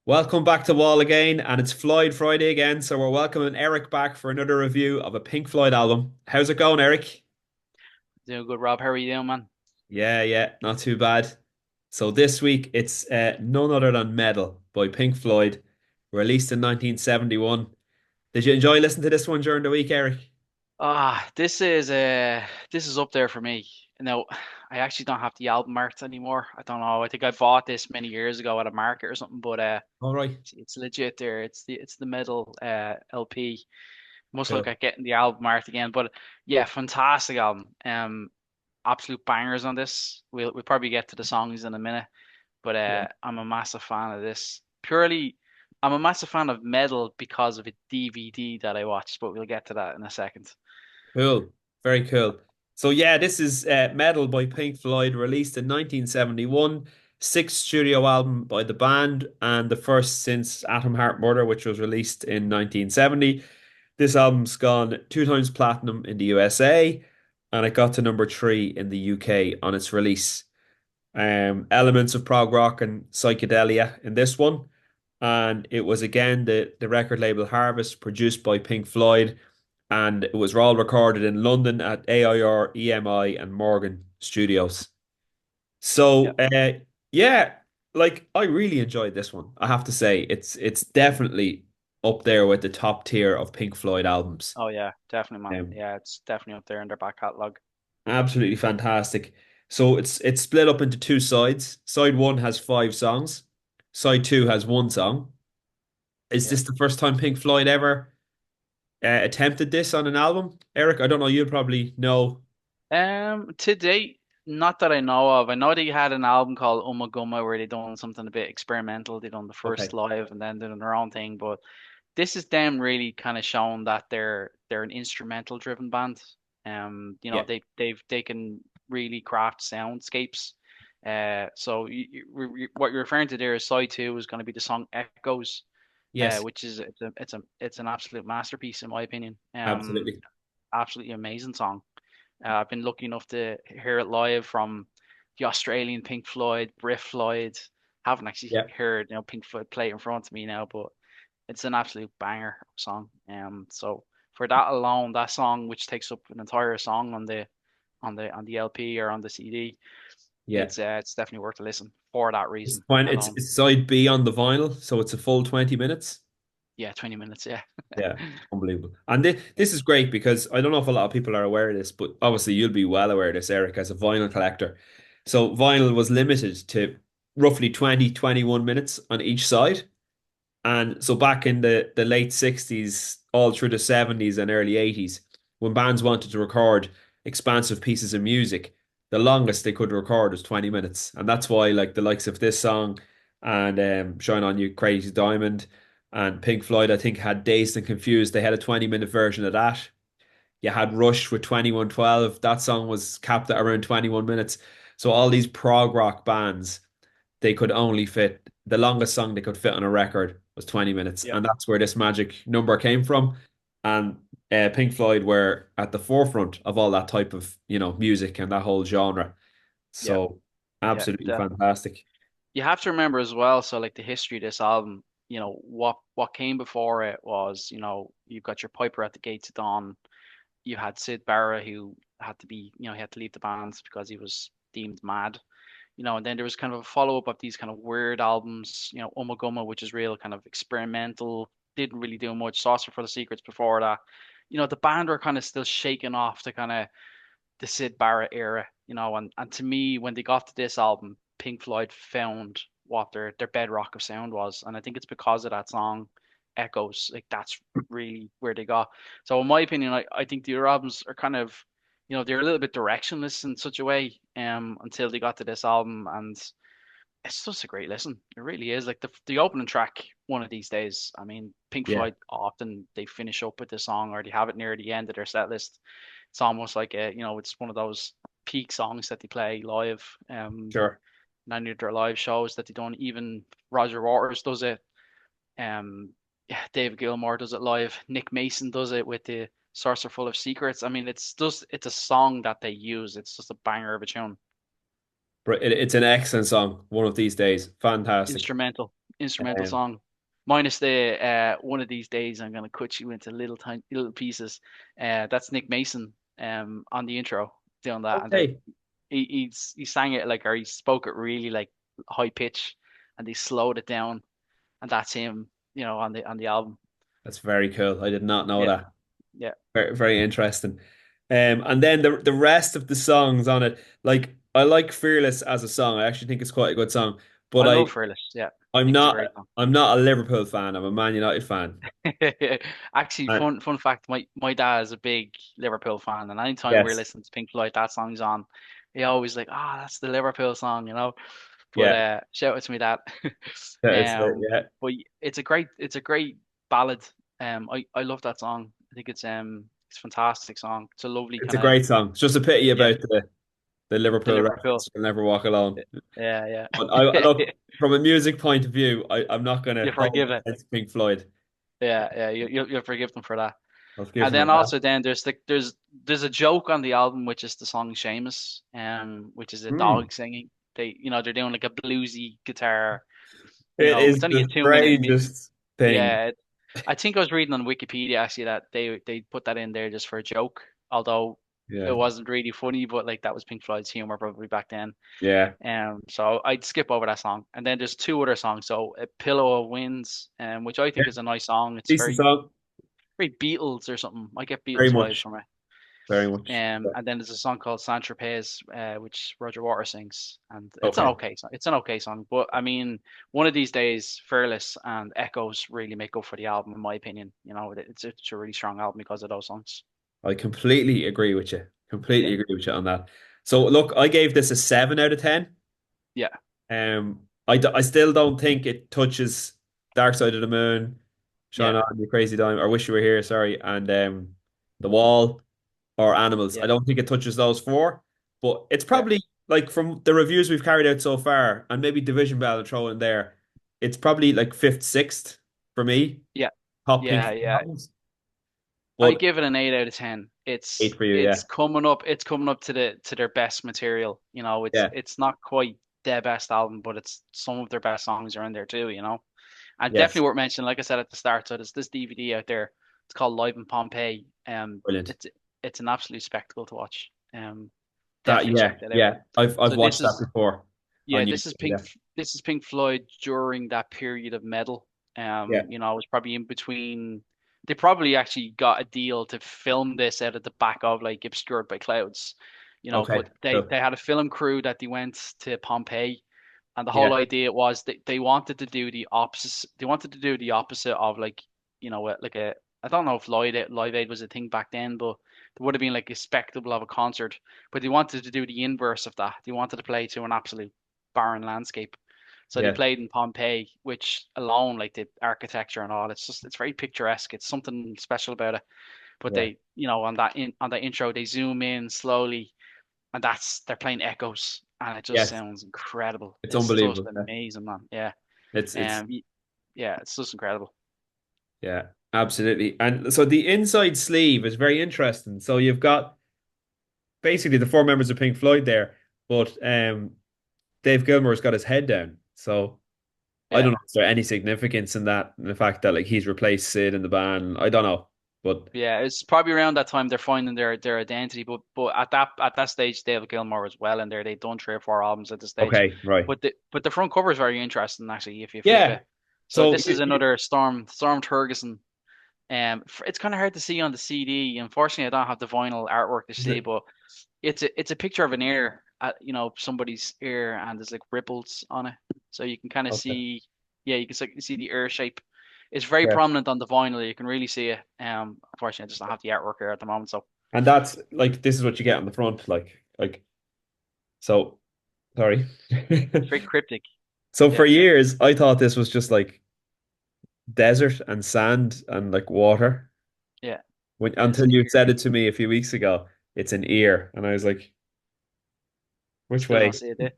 Welcome back to Wall again, and it's Floyd Friday again. So we're welcoming Eric back for another review of a Pink Floyd album. How's it going, Eric? Doing good, Rob. How are you doing, man? Yeah, not too bad. So this week it's none other than Meddle by Pink Floyd, released in 1971. Did you enjoy listening to this one during the week, Eric? This is up there for me. Now, I actually don't have the album marked anymore. I don't know. I think I bought this many years ago at a market or something, but All right, it's legit there. It's the middle LP. Must look cool. at getting the album marked again. But yeah, fantastic album. Absolute bangers on this. We'll probably get to the songs in a minute, but Yeah, I'm a massive fan of this. I'm a massive fan of Metal because of a DVD that I watched, but we'll get to that in a second. cool. Very cool. So yeah, this is Meddle by Pink Floyd, released in 1971. Sixth studio album by the band, and the first since Atom Heart Murder, which was released in 1970. This album's gone two times platinum in the USA, and it got to number three in the UK on its release. Elements of prog rock and psychedelia in this one, and it was again the record label Harvest, produced by Pink Floyd, and it was all recorded in London at AIR, EMI, and Morgan Studios. Yeah. So, yeah, like I really enjoyed this one. I have to say, it's definitely up there with the top tier of Pink Floyd albums. Oh yeah, definitely, man. Um, Yeah, it's definitely up there in their back catalog. Absolutely fantastic. So it's split up into two sides. Side one has five songs. Side two has one song. Is Yeah. this the first time Pink Floyd ever attempted this on an album? Eric, I don't know. You'll probably know. To date, not that I know of. I know they had an album called Gumma where they done something a bit experimental. They done the first Okay. live and then doing their own thing. But this is them really kind of showing that they're an instrumental driven band. Yeah. They can really craft soundscapes. So what you're referring to there is side two is going to be the song Echoes, Yes. which is it's an absolute masterpiece in my opinion. Absolutely. Absolutely amazing song. I've been lucky enough to hear it live from the Australian Pink Floyd, Brit Floyd. Haven't actually Yeah. heard Pink Floyd play it in front of me now, but it's an absolute banger song. So for that alone, that song which takes up an entire song on the LP or on the CD, Yeah. it's definitely worth a listen for that It's reason fine. It's alone. it's side B on the vinyl, so it's a full 20 minutes. Yeah, 20 minutes. Yeah, Yeah, unbelievable. And this is great because I don't know if a lot of people are aware of this, but obviously you'll be well aware of this, Eric, as a vinyl collector. So vinyl was limited to roughly 20, 21 minutes on each side. And so back in the late 60s, all through the 70s and early 80s, when bands wanted to record expansive pieces of music, the longest they could record was 20 minutes. And that's why like the likes of this song and Shine On You Crazy Diamond and Pink Floyd, I think, had Dazed and Confused. They had a 20-minute version of that. You had Rush with 2112. That song was capped at around 21 minutes. So all these prog rock bands, they could only fit the longest song they could fit on a record was 20 minutes. yeah, And that's where this magic number came from. And Pink Floyd were at the forefront of all that type of, music and that whole genre. yeah, So yeah. absolutely Definitely. fantastic. You have to remember as well, so like the history of this album, what came before it was, you've got your Piper at the Gates of Dawn. You had Sid Barrett who had to be, he had to leave the band because he was deemed mad. And then there was kind of a follow-up of these kind of weird albums, Ummagumma, which is real kind of experimental, didn't really do much. Saucer for the Secrets before that. The band were kind of still shaking off the kind of the Sid Barrett era, and to me, when they got to this album, Pink Floyd found what their bedrock of sound was, and I think it's because of that song, Echoes. Like that's really where they got. So in my opinion, I think the other albums are kind of, they're a little bit directionless in such a way, until they got to this album, and it's just a great listen. It really is. Like the opening track, one of these days. I mean, Pink Yeah, Floyd often they finish up with the song or they have it near the end of their set list. It's almost like it's one of those peak songs that they play live. sure. In any of their live shows that they don't. Even Roger Waters does it. Yeah, David Gilmour does it live. Nick Mason does it with the Sorcerer Full of Secrets. I mean, it's a song that they use. It's just a banger of a tune. But it's an excellent song, one of these days. Fantastic. Instrumental. instrumental Um, song. Minus the one of these days I'm gonna cut you into little tiny little pieces. That's Nick Mason on the intro doing that, and okay, he sang it like, or he spoke it really like high pitch, and they slowed it down, and that's him, on the album. that's very cool. I did not know Yeah, that. yeah. Very, very interesting. And then the rest of the songs on it, like I like Fearless as a song. I actually think it's quite a good song. But I love Fearless. Yeah, I I'm think it's a not great song. I'm not a Liverpool fan. I'm a Man United fan. Actually, And fun fact, my dad is a big Liverpool fan, and anytime we're yes, listening to Pink Floyd, that song's on. He always like, that's the Liverpool song. But yeah, shout out to me dad. yeah, Um, yeah, but it's a great ballad. I love that song. I think it's a fantastic song. It's a lovely it's a kind of, great song. It's just a pity yeah, about the the Liverpool Liverpool. reference. Will never walk alone. Yeah, But I yeah. look from a music point of view, I'm not going to You hold forgive it. against Pink Floyd. Yeah. You'll forgive them for that. I'll And give them then that. also then there's a joke on the album, which is the song Seamus, which is a Hmm. dog singing. They're doing like a bluesy guitar. It is It's only a the 2 minute. strangest thing. Yeah, I think I was reading on Wikipedia actually that they put that in there just for a joke, although it Yeah, wasn't really funny, but like that was Pink Floyd's humor probably back then. yeah. So I'd skip over that song, and then there's two other songs. So A Pillow of Winds, which I Yeah. think is a nice song. It's Decent very song. very Beatles or something. I get Very Beatles vibes much. from it. Very much. Yeah. And then there's a song called Saint Tropez, which Roger Waters sings, and it's an Okay. okay song. It's an okay song, but I mean, one of these days, Fearless and Echoes really make up for the album, in my opinion. It's a really strong album because of those songs. I completely agree with you. Yeah, Completely agree with you on that. So look, I gave this a 7 out of 10. yeah, I still don't think it touches Dark Side of the Moon, yeah, Shine On, You Crazy Dime, or Wish You Were Here, sorry, and The Wall or Animals. I yeah, don't think it touches those four, but it's yeah, probably like from the reviews we've carried out so far, and maybe Division Bell to throw in there, it's probably like fifth, sixth for me. yeah, Top Pink yeah, Floyd yeah. albums, I but give it an 8 out of 10. eight It's for you, yeah, it's coming up. It's coming up to their best material. It's yeah, it's not quite their best album, but it's some of their best songs are in there too. And yes, definitely worth mentioning, like I said at the start, so there's this DVD out there. It's called Live in Pompeii. brilliant. It's an absolute spectacle to watch. That, Definitely yeah, check that out. yeah, I've So watched that before on this is YouTube, yeah, Pink Floyd during that period of Meddle. yeah, It was probably in between. They probably actually got a deal to film this out of the back of like Obscured by Clouds. okay, But they cool, they had a film crew that they went to Pompeii, and the whole yeah, idea was that they wanted to do the opposite. They wanted to do the opposite of like, like a. I don't know if Live Aid was a thing back then, but it would have been like a spectacle of a concert. But they wanted to do the inverse of that. They wanted to play to an absolute barren landscape. So they yeah, played in Pompeii, which alone, like the architecture and all, it's very picturesque. It's something special about it. But yeah, on that intro, they zoom in slowly, and they're playing echoes, and it just yes, sounds incredible. it's It's just unbelievable. Yeah. amazing, man. Yeah. It's Y- yeah, it's just incredible. Yeah, absolutely. And so the inside sleeve is very interesting. So you've got basically the four members of Pink Floyd there, but Dave Gilmour's got his head down. So I Yeah. don't know, is there any significance in that, in the fact that like he's replaced Sid in the band? I don't know. But Yeah, it's probably around that time they're finding their identity, but at that stage, David Gilmour was well in there. They'd done 3 or 4 albums at this stage, okay, right. but the front cover is very interesting actually if you flip Yeah. it. So So this is another Storm Thurgeson. It's kind of hard to see on the CD. Unfortunately, I don't have the vinyl artwork to is see, it but it's a picture of an ear, somebody's ear, and there's like ripples on it, so you can kind of okay. see, yeah, you can see the ear shape. It's very Yeah. prominent on the vinyl. You can really see it. Unfortunately, I just don't have the artwork here at the moment. So And that's like this is what you get on the front, like so sorry. it's very cryptic. So for Yeah, years I thought this was just like desert and sand and like water. yeah. It's Until an you ear. said it to me a few weeks ago, it's an ear, and I was like, which Still don't way? see it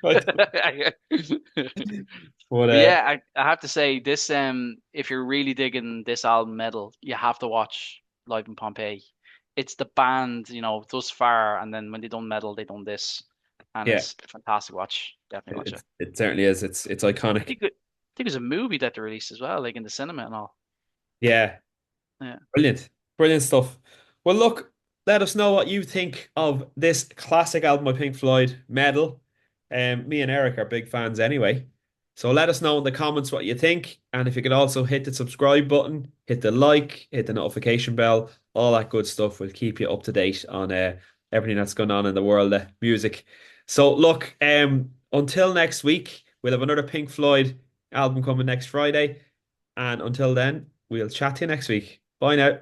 But there. But yeah, I have to say this. If you're really digging this album, Metal, you have to watch Live in Pompeii. It's the band, thus far, and then when they done Metal, they done this, and yeah, it's a fantastic watch. Definitely watch it. it certainly is. It's I iconic. think it, think it was a movie that they released as well, like in the cinema and all. Yeah. Yeah. Brilliant. Brilliant stuff. Well, look, let us know what you think of this classic album by Pink Floyd, Meddle. Me and Eric are big fans anyway. So let us know in the comments what you think. And if you could also hit the subscribe button, hit the like, hit the notification bell, all that good stuff will keep you up to date on everything that's going on in the world of music. So look, until next week, we'll have another Pink Floyd album coming next Friday. And until then, we'll chat to you next week. Bye now.